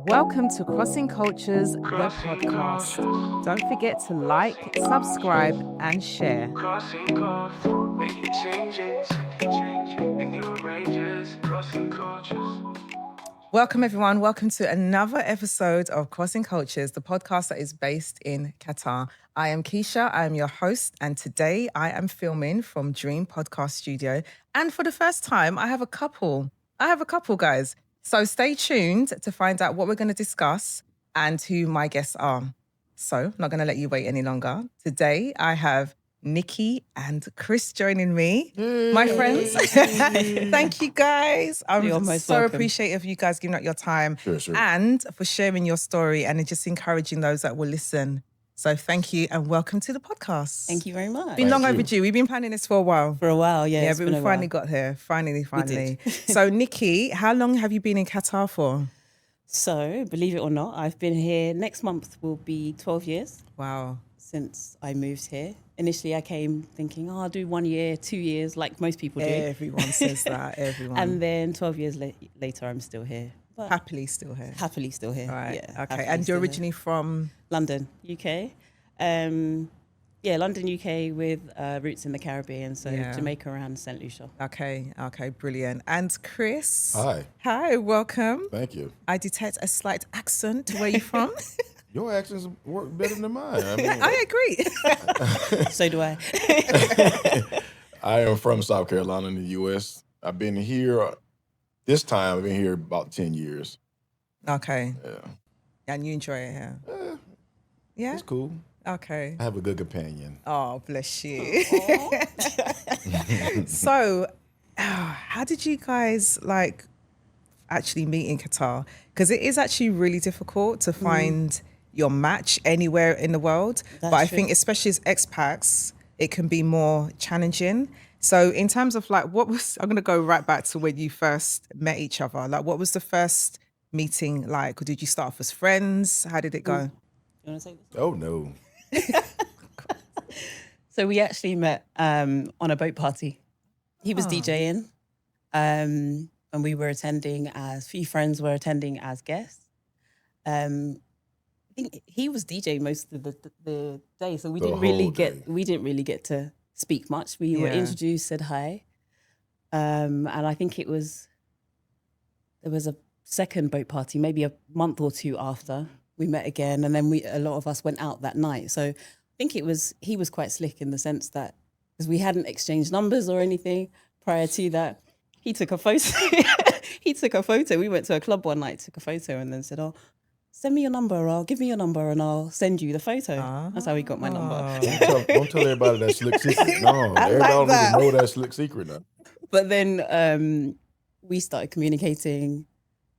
Welcome to Crossing Cultures, the podcast. Don't forget to like, subscribe, and share. Crossing cultures, making changes, and new arranges, crossing cultures. Welcome, everyone. Welcome to another episode of Crossing Cultures, the podcast that is based in Qatar. I am Keisha. I am your host, and today I am filming from Dream Podcast Studio. And for the first time, I have a couple. Guys. So stay tuned to find out what we're going to discuss and who my guests are. So I'm not going to let you wait any longer. Today, I have Nicki and Chris joining me, my friends. Thank you, guys. I'm so appreciative of you guys giving up your time and for sharing your story and just encouraging those that will listen. So thank you and welcome to the podcast. Thank you very much. Been long overdue. We've been planning this for a while. Yeah, but we finally got here. Finally. So Nicki, how long have you been in Qatar for? So, believe it or not, I've been here, next month will be 12 years. Wow. Since I moved here. Initially, I came thinking, I'll do 1 year, 2 years, like most people do. Everyone says that, everyone. And then 12 years later, I'm still here. But happily still here. Right. Yeah. Okay. And you're originally from? London, UK. London, UK with roots in the Caribbean. So Jamaica and St. Lucia. Okay, brilliant. And Chris? Hi, welcome. Thank you. I detect a slight accent. Where are you from? Your accents work better than mine. I agree. So do I. I am from South Carolina in the U.S. I've been here, I've been here about 10 years. Okay. Yeah. And you enjoy it here? Yeah? It's cool. Okay. I have a good companion. Oh, bless you. So, how did you guys actually meet in Qatar? Because it is actually really difficult to find your match anywhere in the world. That's but I true. think especially as expats, it can be more challenging. So in terms of I'm going to go right back to when you first met each other. What was the first meeting like? Or did you start off as friends? How did it go? You want to say this? Oh, no. So we actually met on a boat party. He was DJing, and we were attending a few friends were attending as guests. I think he was DJing most of the day, so we didn't really get to speak much. We were introduced, said hi, and I think there was a second boat party, maybe a month or two after we met again, and then a lot of us went out that night. So I think he was quite slick in the sense that because we hadn't exchanged numbers or anything prior to that, he took a photo. We went to a club one night, took a photo, and then said, "Oh, send me your number, or give me your number, and I'll send you the photo." That's how he got my number. Don't tell everybody that slick secret. No, everybody don't even know that slick secret now. But then we started communicating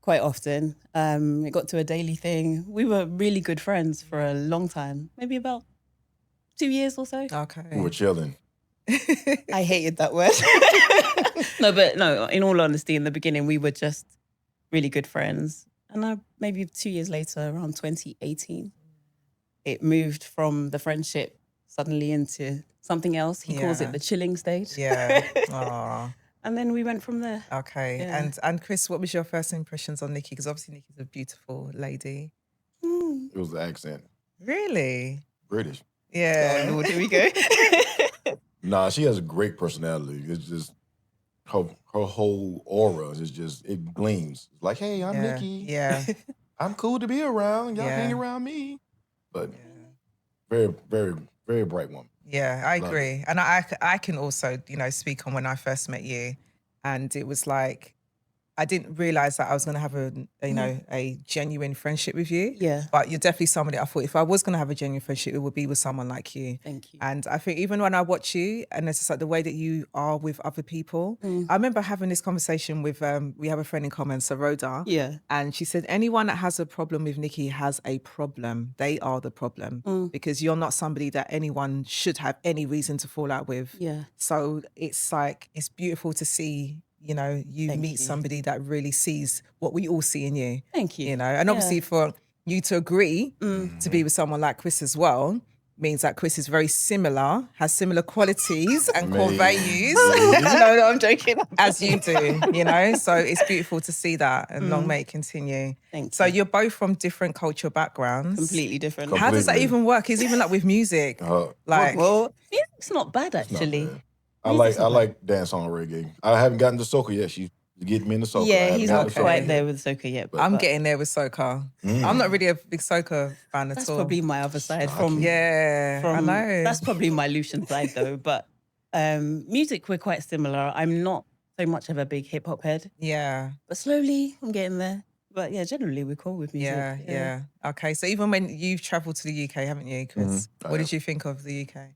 quite often. It got to a daily thing. We were really good friends for a long time, maybe about 2 years or so. Okay. We were chilling. I hated that word. No, in all honesty, in the beginning, we were just really good friends. And maybe 2 years later, around 2018, it moved from the friendship suddenly into something else. He calls it the chilling stage. Yeah. Aww. And then we went from there. Okay. Yeah. And Chris, what was your first impressions on Nicki? Because obviously Nicki's a beautiful lady. It was the accent. Really? British. Yeah. Oh, there we go. Nah, she has a great personality. It's just her whole aura is just, it gleams. It's like, hey, I'm Nicki. Yeah. I'm cool to be around. Y'all hang around me. But very, very, very bright woman. Yeah, I agree. And I can also, speak on when I first met you. And it was like, I didn't realize that I was going to have a genuine friendship with you. Yeah. But you're definitely somebody I thought if I was going to have a genuine friendship, it would be with someone like you. Thank you. And I think even when I watch you and it's just like the way that you are with other people, I remember having this conversation with, we have a friend in common, Saroda. Yeah. And she said, anyone that has a problem with Nicki has a problem. They are the problem because you're not somebody that anyone should have any reason to fall out with. Yeah. So it's beautiful to see you meet somebody that really sees what we all see in you. Thank you. And obviously for you to agree to be with someone like Chris as well, means that Chris is very similar, has similar qualities and core Maybe. values No, I'm joking. as you do, you know? So it's beautiful to see that, and long may it continue. Thank So you. you're both from different cultural backgrounds. Completely different. Com- How does that Completely. even work? It's even like with music. Like, Well, it's not bad It's not actually. bad. I like dance on reggae. I haven't gotten to soca yet. She's getting me into soca. I Yeah, haven't he's gotten not to soca quite yet. there with soca yet. But I'm getting there with soca. I'm not really a big soca fan at That's all. probably my other side I from. can't. Yeah, I From know. that's probably my Lucian side though. But music, we're quite similar. I'm not so much of a big hip hop head, Yeah, but slowly I'm getting there. But yeah, generally we're cool with music. yeah. Okay, so even when you've travelled to the UK, haven't you, Chris? I What have. did you think of the UK?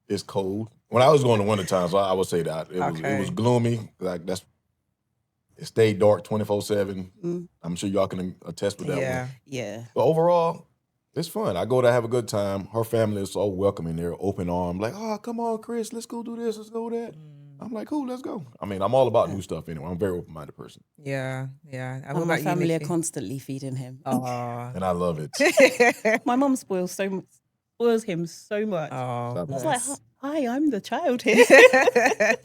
It's cold. When I was going to winter times, I would say that it was Okay. gloomy. Like it stayed dark 24/7. I'm sure y'all can attest with that Yeah. one. Yeah. But overall, it's fun. I go to have a good time. Her family is so welcoming. They're open arm, like, oh, come on, Chris, let's go do this, let's go that. I'm like, cool, let's go. I mean, I'm all about new stuff anyway. I'm a very open-minded person. Yeah. And what And my about you, family are Nicki? constantly feeding him. Aw. And I love it. My mum spoils him so much. Oh, Stop I was it. like, hi, I'm the child here.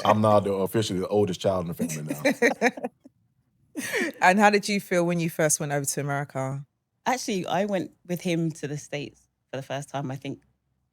I'm now officially the oldest child in the family now. And how did you feel when you first went over to America? Actually, I went with him to the States for the first time, I think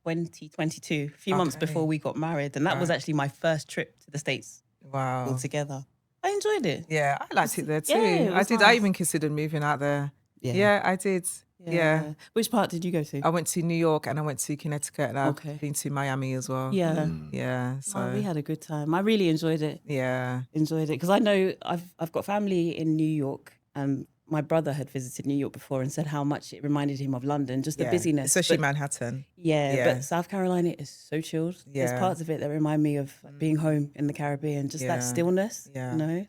2022, a few months Okay. before we got married. And that was Right. actually my first trip to the States Wow. altogether. I enjoyed it. Yeah, I liked it there too. Yeah, it I was did. I nice. even considered moving out there. Yeah, I did. Yeah. Which part did you go to? I went to New York and I went to Connecticut and I've Okay. been to Miami as well. Yeah. Yeah. So We had a good time. I really enjoyed it. yeah. Because I know I've got family in New York, and my brother had visited New York before and said how much it reminded him of London, just the Yeah. busyness. Especially But- Manhattan. Yeah, Yeah. but South Carolina is so chilled. There's Yeah. parts of it that remind me of being home in the Caribbean, just that Yeah. stillness. Yeah. You know?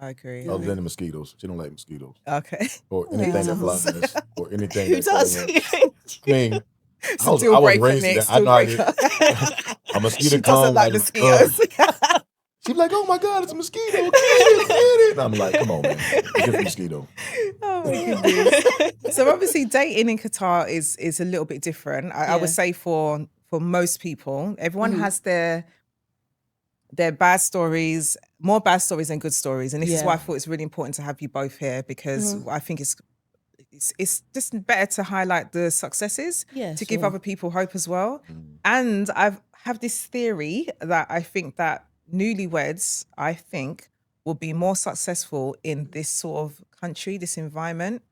I agree. Other than the mosquitoes. She don't like mosquitoes. Okay. Or anything that does? flies. Or anything Who that does? I mean, I was Deal breaker, raised in Nick, that. I know I deal did. breaker. A mosquito She doesn't comes, like like, mosquitoes. She'd be like, oh my God, it's a mosquito. Get it. And I'm like, come on, man. Get the mosquito. Oh my goodness. So obviously dating in Qatar is a little bit different. I would Yeah. say for most people, everyone has their bad stories, more bad stories than good stories. And this is why I Yeah. thought it's really important to have you both here, because I think it's just better to highlight the successes, Yeah, to give sure. other people hope as well. And have this theory that I think that newlyweds, I think, will be more successful in this sort of country, this environment,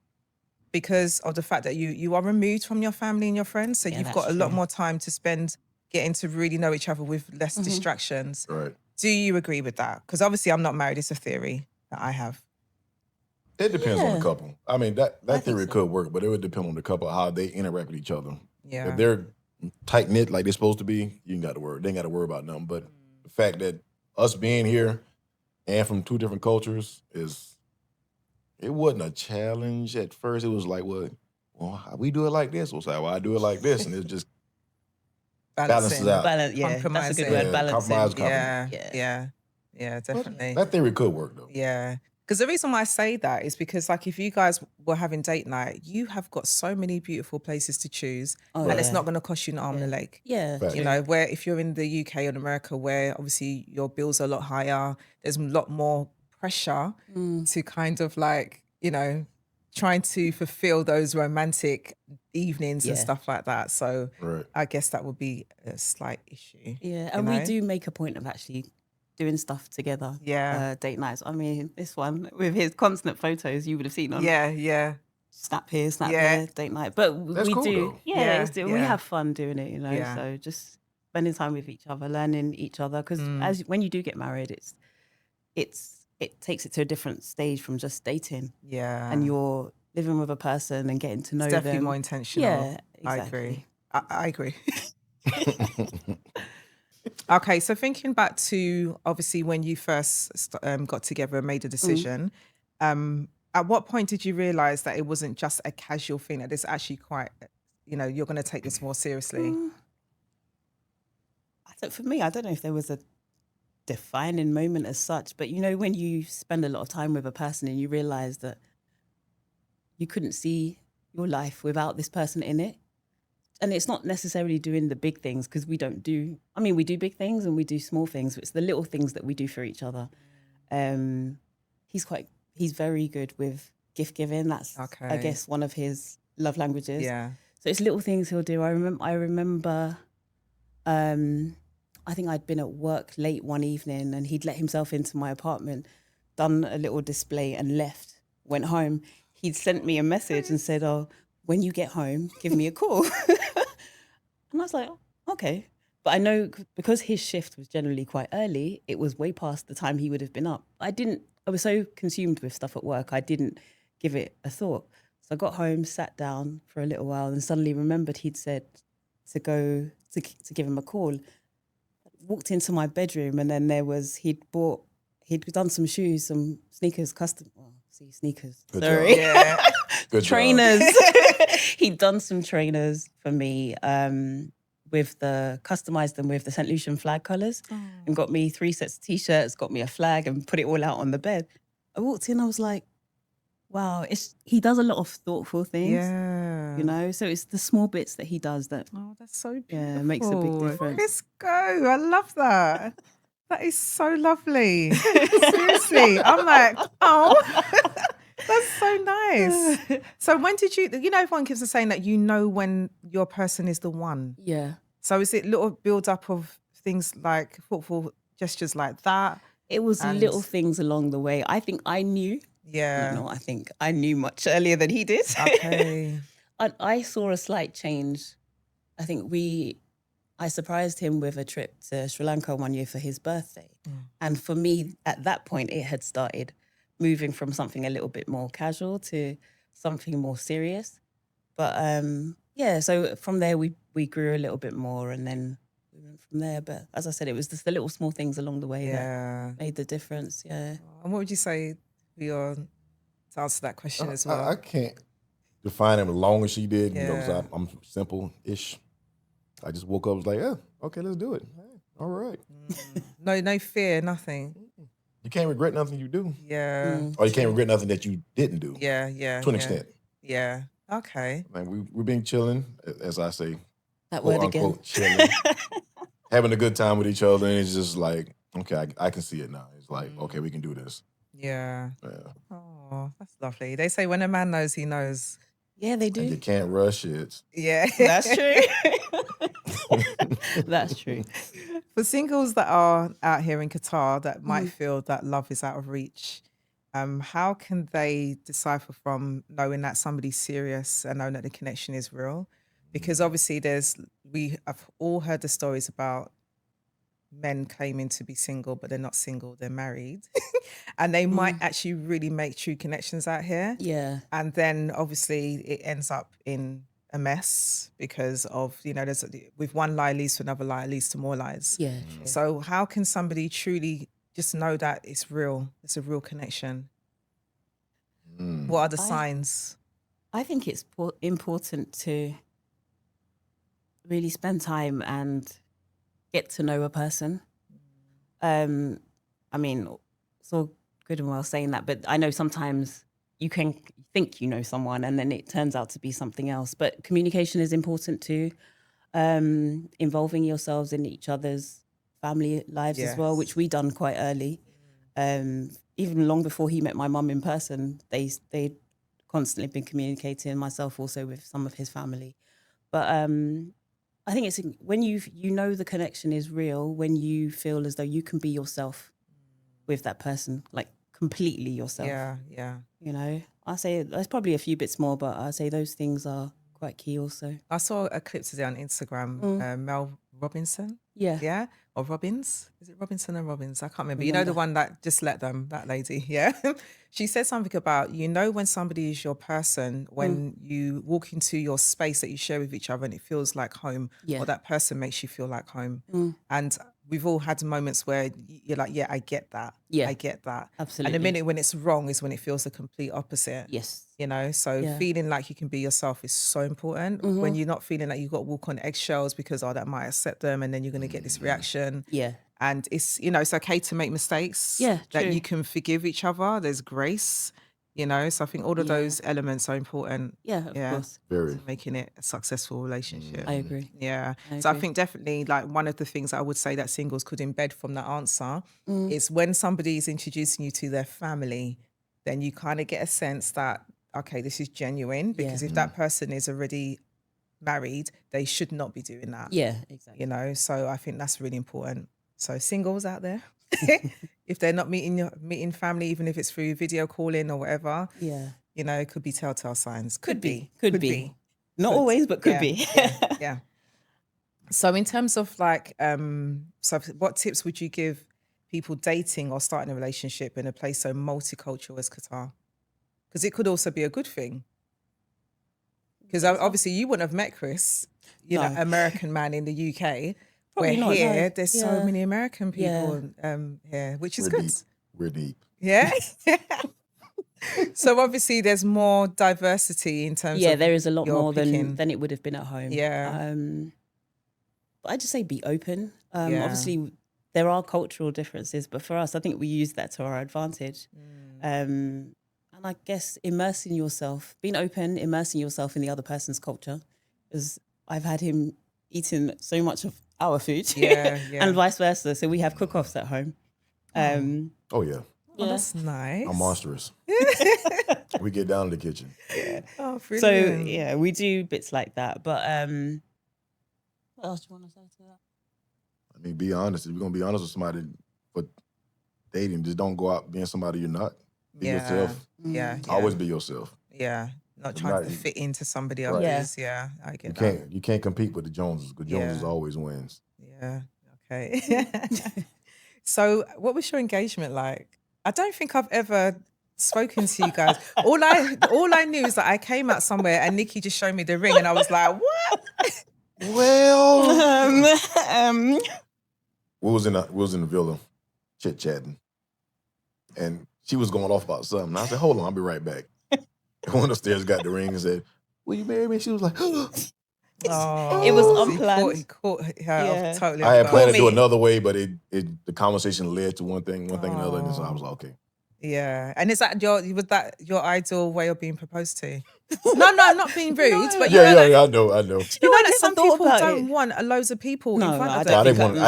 because of the fact that you are removed from your family and your friends. So Yeah, you've got a that's lot true. more time to spend getting to really know each other with less distractions. Right. Do you agree with that? Because obviously I'm not married. It's a theory that I have. It depends on the Yeah. couple. I mean, that think theory so. could work, but it would depend on the couple, how they interact with each other. Yeah. If they're tight knit like they're supposed to be, you ain't got to worry. They ain't got to worry about nothing. But the fact that us being here and from two different cultures it wasn't a challenge at first. It was like, well, how we do it like this? We'll say, well, I do it like this, and it just balances out. Balance, yeah, that's a Compromising. good word. Yeah, Balancing. compromise. Yeah, definitely. That theory could work though. Yeah. Because the reason why I say that is because, like, if you guys were having date night, you have got so many beautiful places to choose, Oh, and it's yeah. not going to cost you an arm and a leg. Yeah. Fact. You know, where if you're in the UK or America, where obviously your bills are a lot higher, there's a lot more pressure to kind of like, you know, trying to fulfill those romantic evenings and Yeah. stuff like that. So Right. I guess that would be a slight issue. Yeah, and we do make a point of actually doing stuff together. Yeah. Date nights. I mean, this one with his constant photos, you would have seen on Yeah. snap here, snap Yeah. there, date night. But That's we cool, do, though. yeah, Yeah, we yeah. have fun doing it, you know. Yeah. So just spending time with each other, learning each other, because when you do get married, it takes it to a different stage from just dating, Yeah. and you're living with a person and getting to know It's definitely them. more intentional. Yeah, I exactly. agree. I agree. Okay, so thinking back to obviously when you first got together and made a decision, at what point did you realize that it wasn't just a casual thing, that it's actually quite, you know, you're going to take this more seriously? For me, I don't know if there was a defining moment as such, but you know, when you spend a lot of time with a person and you realize that you couldn't see your life without this person in it, and it's not necessarily doing the big things, because we don't do, I mean, we do big things and we do small things, but it's the little things that we do for each other. He's very good with gift giving. That's, I guess, one of his love languages. Yeah. So it's little things he'll do. I remember, I think I'd been at work late one evening and he'd let himself into my apartment, done a little display and left, went home. He'd sent me a message and said, "Oh, when you get home, give me a call." And I was like, oh, okay. But I know because his shift was generally quite early, it was way past the time he would have been up. I was so consumed with stuff at work, I didn't give it a thought. So I got home, sat down for a little while, and suddenly remembered he'd said to go to give him a call. Walked into my bedroom, and then he'd done some shoes, some sneakers, sneakers. Good Sorry. job. Yeah. Good Trainers. He'd done some trainers for me, customized them with the St. Lucian flag colours, and got me 3 sets of T-shirts, got me a flag, and put it all out on the bed. I walked in, I was like, wow, he does a lot of thoughtful things. Yeah. You know, so it's the small bits that he does that That's so beautiful. makes a big difference. Chris, go. I love that. That is so lovely. Seriously. I'm like, oh, that's so nice. So when did everyone gives a saying that when your person is the one. Yeah. So is it little build up of things like thoughtful gestures like that? It was little things along the way. I think I knew. Yeah. No, I think I knew much earlier than he did. Okay. I saw a slight change. I think I surprised him with a trip to Sri Lanka one year for his birthday. And for me, at that point, it had started moving from something a little bit more casual to something more serious. But so from there, we grew a little bit more, and then we went from there. But as I said, it was just the little small things along the way that made the difference. Yeah. And what would you say to answer that question as well? I can't define him as long as she did. Yeah. Because I'm simple-ish. I just woke up, was like, yeah, okay, let's do it. Hey, all right. No fear, nothing. You can't regret nothing you do. Yeah. Or you can't regret nothing that you didn't do. Yeah. To an extent. Yeah. Okay. Like we've been chilling, as I say, That quote word unquote, again. chilling, having a good time with each other, and it's just like, okay, I can see it now. It's like, okay, we can do this. Yeah. Yeah. Oh, that's lovely. They say when a man knows, he knows. Yeah, they And you do. can't rush it. Yeah. That's true. That's true. For singles that are out here in Qatar that might feel that love is out of reach, how can they decipher from knowing that somebody's serious and knowing that the connection is real? Because obviously we have all heard the stories about men claiming to be single, but they're not single, they're married. And they might actually really make true connections out here. Yeah. And then obviously it ends up in a mess because of, with one lie leads to another lie, leads to more lies. Yeah. So how can somebody truly just know that it's real? It's a real connection. What are the signs? I think it's important to really spend time and get to know a person. I mean, it's all good and well saying that, but I know sometimes you can think you know someone and then it turns out to be something else. But communication is important too. Involving yourselves in each other's family lives as well, which we done quite early. Even long before he met my mum in person, they'd constantly been communicating, myself also with some of his family. But I think it's when you know the connection is real, when you feel as though you can be yourself with that person, like completely yourself. Yeah. You know, I say there's probably a few bits more, but I say those things are quite key also. I saw a clip today on Instagram, Mel Robinson. Yeah. Yeah? Or Robbins? Is it Robinson or Robbins? I can't remember. You know the one that just let them, that lady, yeah? She said something about, when somebody is your person, when you walk into your space that you share with each other and it feels like home, or that person makes you feel like home. And we've all had moments where you're like, yeah, I get that. Yeah. I get that. Absolutely. And the minute when it's wrong is when it feels the complete opposite. Yes. So feeling like you can be yourself is so important. When you're not feeling like you've got to walk on eggshells because, that might upset them and then you're going to get this reaction. Yeah. And it's, it's okay to make mistakes. Yeah, That true. you can forgive each other. There's grace. you know. So I think all of those elements are important. Yeah, of course. Very. Making it a successful relationship. I agree. Yeah. I So I agree. think definitely like one of the things I would say that singles could embed from that answer is when somebody is introducing you to their family, then you kind of get a sense that, okay, this is genuine, because if that person is already married, they should not be doing that. Yeah, exactly. You know, so I think that's really important. So singles out there, if they're not meeting family, even if it's through video calling or whatever, Yeah. you know, it could be telltale signs. Could be. Not Could. always, but could Yeah, be. yeah. So in terms of like, so what tips would you give people dating or starting a relationship in a place so multicultural as Qatar? Because it could also be a good thing. Because obviously you wouldn't have met Chris, you know, American man in the UK. Probably where not, here, no. there's so many American people here, which is good. We're deep. Yeah. So obviously there's more diversity in terms of there is a lot your more picking. than it would have been at home. Yeah. But I just say be open. Obviously there are cultural differences, but for us, I think we use that to our advantage. And I guess being open, immersing yourself in the other person's culture, because I've had him eating so much of our food, and vice versa. So we have cook-offs at home. Oh yeah. Oh, that's nice. I'm monstrous. We get down in the kitchen. Oh, brilliant. So we do bits like that. But what else do you want to say to that? I mean, be honest. If you're gonna be honest with somebody, but dating, just don't go out being somebody you're not. Be yourself. Yeah. Always be yourself. Yeah. Not trying to fit into somebody Right. else's. Yeah, I get that. You can't compete with the Joneses, because Joneses always wins. Yeah. Okay. So what was your engagement like? I don't think I've ever spoken to you guys. All I knew is that I came out somewhere and Nicki just showed me the ring and I was like, what? Well, we was in the villa chit chatting, and she was going off about something. I said, "Hold on, I'll be right back." And one upstairs got the ring and said, "Will you marry me?" She was like, Oh, it was unplanned. He caught her totally. I had off planned guard. to do another way, but the conversation led to one thing and another, and so I was like, okay. Yeah, and was that your ideal way of being proposed to? No, not being rude, but you know, I know. you know that some people don't want loads of people in front of them. I didn't want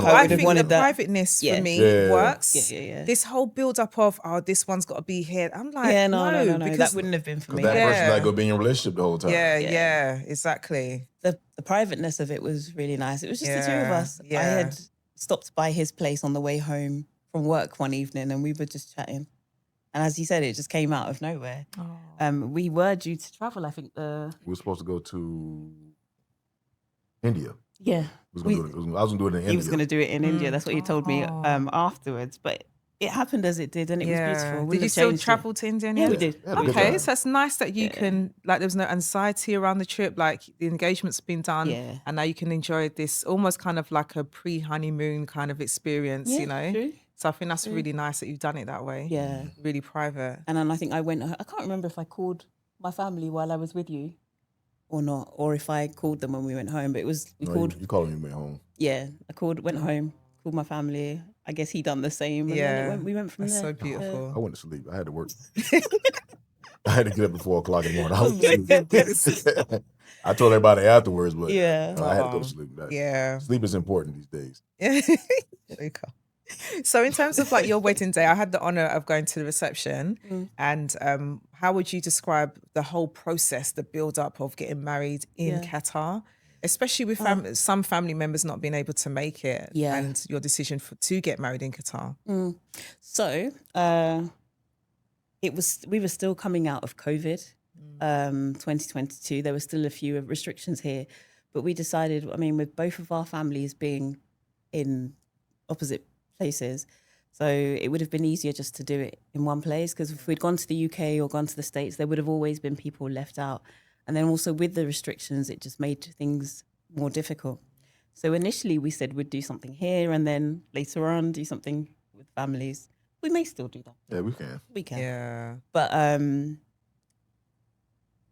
I think wanted the that. privateness for me works. Yeah. This whole build up of this one's got to be here. I'm like, no, because that wouldn't have been for me. That person not gonna be in a relationship the whole time. Yeah, exactly. The privateness of it was really nice. It was just the two of us. I had stopped by his place on the way home from work one evening, and we were just chatting. And as you said, it just came out of nowhere. We were due to travel, I think. We were supposed to go to India. Yeah. I was going to do it in India. He was going to do it in India. That's what he told me afterwards. But it happened as it did, and it was beautiful. Did you still travel to India? Yeah, we did. Okay, so it's nice that you can, like, there was no anxiety around the trip. Like, the engagement's been done, and now you can enjoy this almost kind of like a pre-honeymoon kind of experience, you know? True. So I think that's really nice that you've done it that way. Yeah. Really private. And then I think I can't remember if I called my family while I was with you or not, or if I called them when we went home, but it was, You called when you went home. Yeah, went home, called my family. I guess he done the same. And then we went from that's there. so beautiful. I went to sleep. I had to work. I had to get up at 4 o'clock in the morning. I was asleep. I told everybody afterwards, but I had to go to sleep. Sleep is important these days. So in terms of like your wedding day, I had the honor of going to the reception. And how would you describe the whole process, the build up of getting married in Qatar, especially with some family members not being able to make it, and your decision to get married in Qatar? So we were still coming out of COVID, 2022. There were still a few restrictions here, but we decided, I mean, with both of our families being in opposite places, so it would have been easier just to do it in one place, because if we'd gone to the UK or gone to the States, there would have always been people left out. And then also with the restrictions, it just made things more difficult. So initially we said we'd do something here, and then later on do something with families. We may still do that. Yeah, we can. We can. Yeah. But I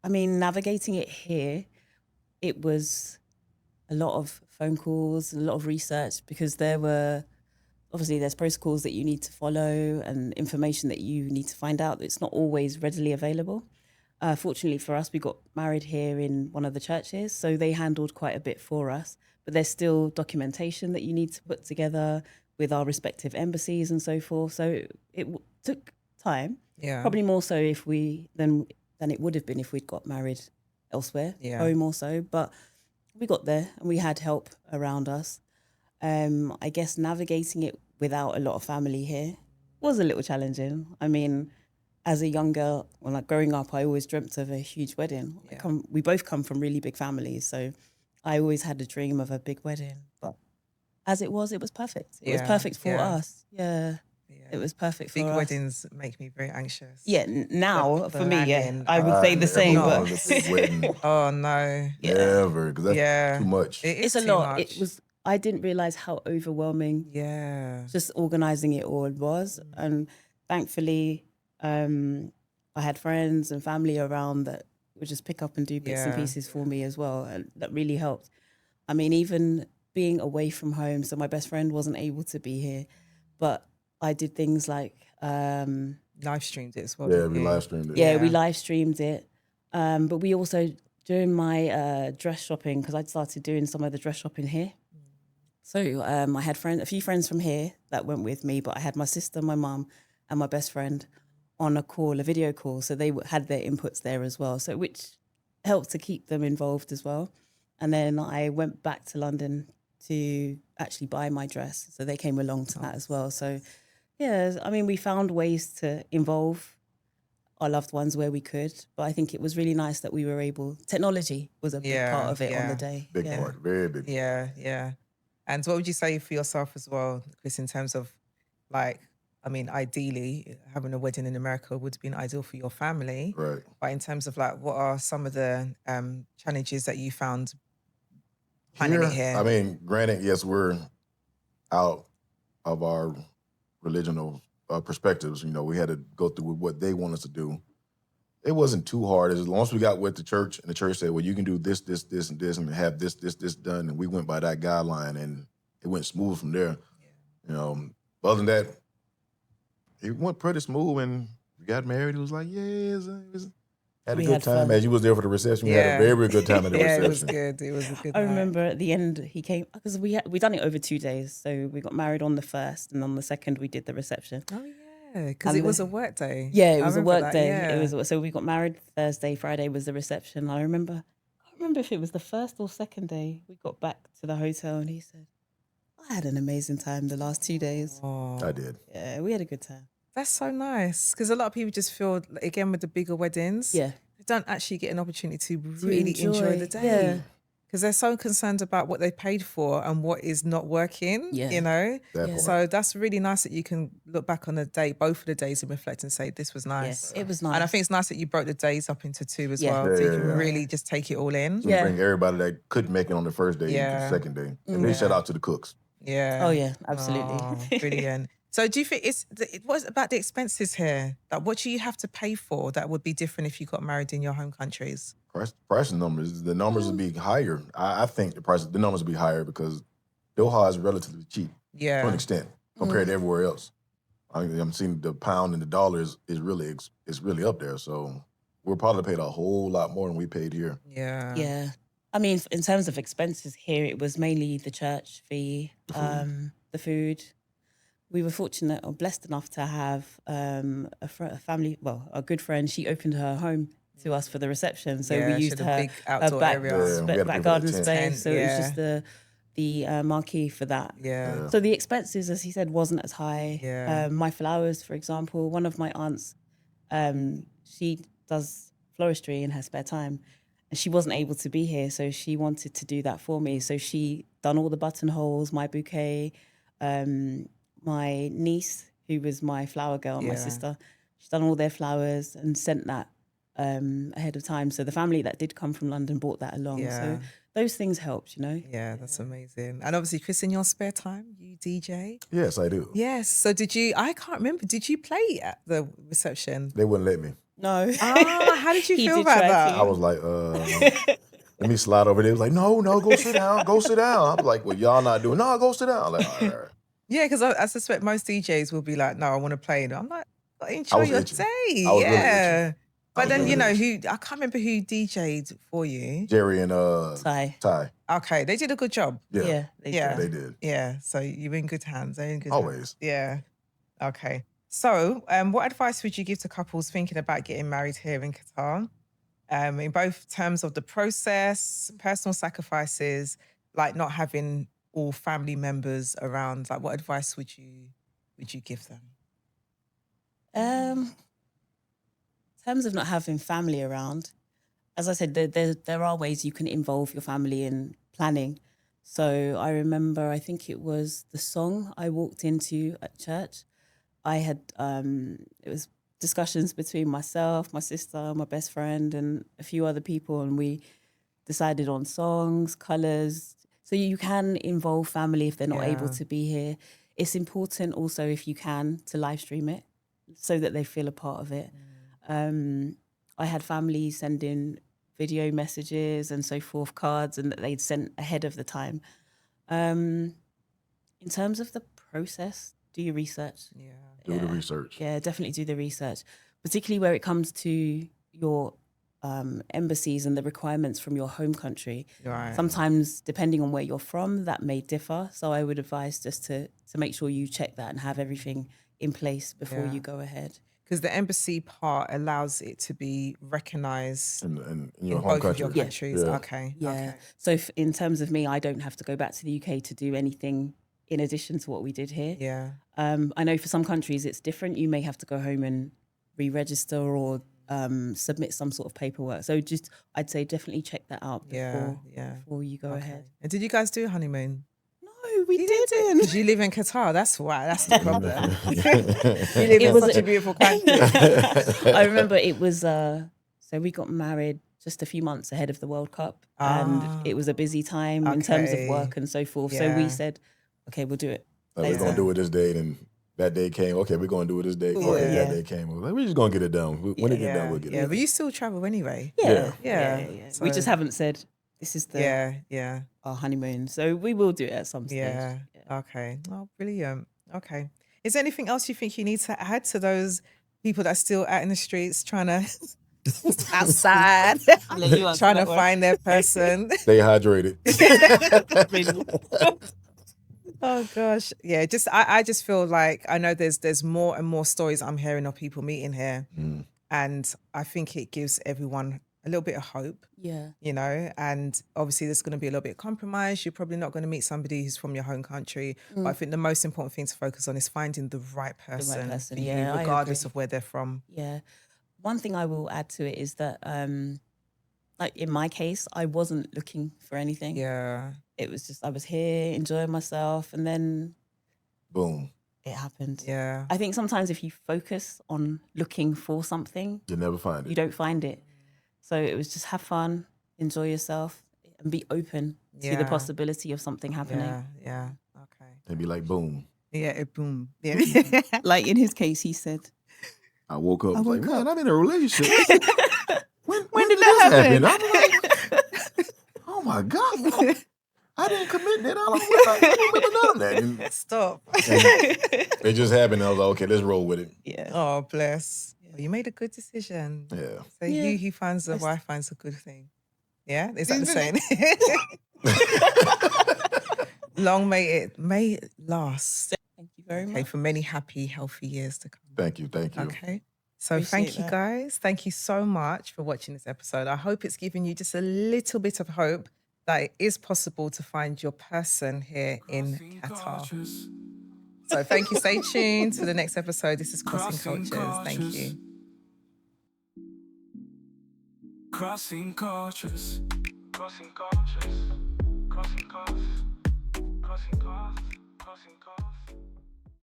mean, navigating it here, it was a lot of phone calls, a lot of research, because there were obviously there's protocols that you need to follow and information that you need to find out. It's not always readily available. Fortunately for us, we got married here in one of the churches, so they handled quite a bit for us. But there's still documentation that you need to put together with our respective embassies and so forth. So it took time. Yeah. Probably more so than it would have been if we'd got married elsewhere, home or so. But we got there and we had help around us. I guess navigating it without a lot of family here was a little challenging. I mean, as a young girl, when like growing up, I always dreamt of a huge wedding. Yeah. We both come from really big families, so I always had a dream of a big wedding. But as it was perfect. It was perfect for us. Yeah. It was perfect for us. Big weddings make me very anxious. Yeah, now for me, planning, I would say the same. Never But wanted a big wedding. Oh no. Never, because that's too much. It's a too lot. much. I didn't realize how overwhelming just organizing it all was. And thankfully, I had friends and family around that would just pick up and do bits and pieces for me as well. And that really helped. I mean, even being away from home, so my best friend wasn't able to be here, but I did things like live streamed it as well. Yeah, we live streamed it. Yeah, we live streamed it. But we also, during my dress shopping, because I'd started doing some of the dress shopping here. So I had a few friends from here that went with me, but I had my sister, my mum, and my best friend on a video call. So they had their inputs there as well. So which helped to keep them involved as well. And then I went back to London to actually buy my dress. So they came along to that as well. So yeah, I mean, we found ways to involve our loved ones where we could. But I think it was really nice that we were able, technology was a big part of it on the day. Big part, very big part. Yeah. And what would you say for yourself as well, Chris, in terms of like, I mean, ideally, having a wedding in America would have been ideal for your family. Right. But in terms of like, what are some of the challenges that you found planning it here? I mean, granted, yes, we're out of our religional perspectives. You know, we had to go through what they want us to do. It wasn't too hard. As long as we got with the church, and the church said, well, you can do this, this, this, and this, and have this done. And we went by that guideline, and it went smooth from there. You know, other than that, it went pretty smooth, and we got married. It was like, had a good time. As you was there for the reception, we had a very good time at the reception. It was good. It was a good I night. remember at the end he came, because we done it over 2 days. So we got married on the 1st, and on the 2nd we did the reception. Oh yeah, because it was a work day. Yeah, it was a work day. Yeah. It was, so we got married Thursday, Friday was the reception. I can't remember if it was the first or second day we got back to the hotel, and he said, I had an amazing time the last 2 days. Oh, I did. Yeah, we had a good time. that's so nice. Because a lot of people just feel, again, with the bigger weddings, they don't actually get an opportunity to really enjoy the day. Yeah. Because they're so concerned about what they paid for and what is not working, you know? That part. So that's really nice that you can look back on the day, both of the days, and reflect and say, this was nice. Yes, it was nice. And I think it's nice that you broke the days up into 2 as well. So you can really just take it all in. So we bring everybody that couldn't make it on the first day to the second day. And then shout out to the cooks. Yeah. Oh, yeah, absolutely. Oh, brilliant. So do you think what's about the expenses here? Like, what do you have to pay for that would be different if you got married in your home countries? Price numbers, the numbers would be higher. I think the numbers would be higher because Doha is relatively cheap to an extent compared to everywhere else. I'm seeing the pound and the dollar is really up there. So we'll probably paid a whole lot more than we paid here. Yeah. Yeah. I mean, in terms of expenses here, it was mainly the church fee, the food. We were fortunate or blessed enough to have a family, a good friend. She opened her home to us for the reception. So we used a her big outdoor back, area. back garden space. Tent, So it was just the marquee for that. Yeah. So the expenses, as he said, wasn't as high. Yeah. My flowers, for example, one of my aunts, she does floristry in her spare time. And she wasn't able to be here, so she wanted to do that for me. So she done all the buttonholes, my bouquet. My niece, who was my flower girl, my sister, she's done all their flowers and sent that ahead of time. So the family that did come from London brought that along. Yeah. So those things helped, you know? Yeah, that's amazing. And obviously, Chris, in your spare time, you DJ? Yes, I do. Yes. So I can't remember, did you play at the reception? They wouldn't let me. No. How did you He feel did about try that? to. I was like, let me slide over there. It was like, no, go sit down, go sit down. I was like, well, y'all not doing, no, go sit down. I'm like, all right. Yeah, because I suspect most DJs will be like, no, I want to play. And I'm like, enjoy was your itching. day. I was really Yeah. itching. But then, really you know, itching. I can't remember who DJ'd for you. Jerry and Ty. Okay, they did a good job. Yeah, they did. Yeah, so you're in good hands. They're in good Always. hands. Yeah. Okay. So, what advice would you give to couples thinking about getting married here in Qatar? In both terms of the process, personal sacrifices, like not having all family members around. Like, what advice would you give them? In terms of not having family around, as I said, there are ways you can involve your family in planning. So I remember, I think it was the song I walked into at church. I had, it was discussions between myself, my sister, my best friend, and a few other people, and we decided on songs, colours. So you can involve family if they're not able to be here. It's important also, if you can, to live stream it so that they feel a part of it. I had family sending video messages and so forth, cards, and that they'd sent ahead of the time. In terms of the process, do your research. Do the research. Yeah, definitely do the research, particularly where it comes to your embassies and the requirements from your home country. Right. Sometimes, depending on where you're from, that may differ. So I would advise just to make sure you check that and have everything in place before you go ahead. Because the embassy part allows it to be recognised in your in home both of your country. countries. Yeah. Okay. Yeah. Okay. So in terms of me, I don't have to go back to the UK to do anything in addition to what we did here. Yeah. I know for some countries it's different. You may have to go home and re-register or submit some sort of paperwork. So I'd say definitely check that out before you go ahead. And did you guys do a honeymoon? No, we didn't. Because you live in Qatar. That's why. That's the problem. You live in was such a beautiful country. I remember it was, so we got married just a few months ahead of the World Cup, and it was a busy time in terms of work and so forth. So we said, okay, we'll do it. We're going to do it this day, and that day came. Okay, we're going to do it this day. Okay, that day came. We're just going to get it done. When it get done, we'll get it done. But you still travel anyway. Yeah. So, We just haven't said this is our honeymoon. So we will do it at some stage. Yeah. Okay. Oh, brilliant. Okay. Is there anything else you think you need to add to those people that's still out in the streets trying to outside, trying to find their person? Stay hydrated. Oh gosh. Yeah, I just feel like I know there's more and more stories I'm hearing of people meeting here. And I think it gives everyone a little bit of hope. Yeah. You know, and obviously there's going to be a little bit of compromise. You're probably not going to meet somebody who's from your home country. But I think the most important thing to focus on is finding the right person, for you, regardless of where they're from. Yeah. One thing I will add to it is that, like in my case, I wasn't looking for anything. Yeah. It was just, I was here enjoying myself, and then boom, it happened. Yeah. I think sometimes if you focus on looking for something, you'll never find it. You don't find it. So it was just have fun, enjoy yourself, and be open to the possibility of something happening. Yeah. Okay. And be like, boom. Yeah, boom. Yeah. Like in his case, he said, I woke up. I was like, man, I'm in a relationship. when did that happen? I'm like, oh my God. I didn't commit that. I don't remember none of that. And Stop. it just happened. I was like, okay, let's roll with it. Yeah. Oh, bless. Well, you made a good decision. Yeah. So he finds the wife finds a good thing. Yeah? Is that the saying? Long may it last. Thank you very much. Okay, for many happy, healthy years to come. Thank you. Okay. So thank you guys. Thank you so much for watching this episode. I hope it's given you just a little bit of hope that it is possible to find your person here in Qatar. So thank you. Stay tuned to the next episode. This is Crossing Cultures. Thank you. Crossing cultures. Crossing cultures. Crossing cultures.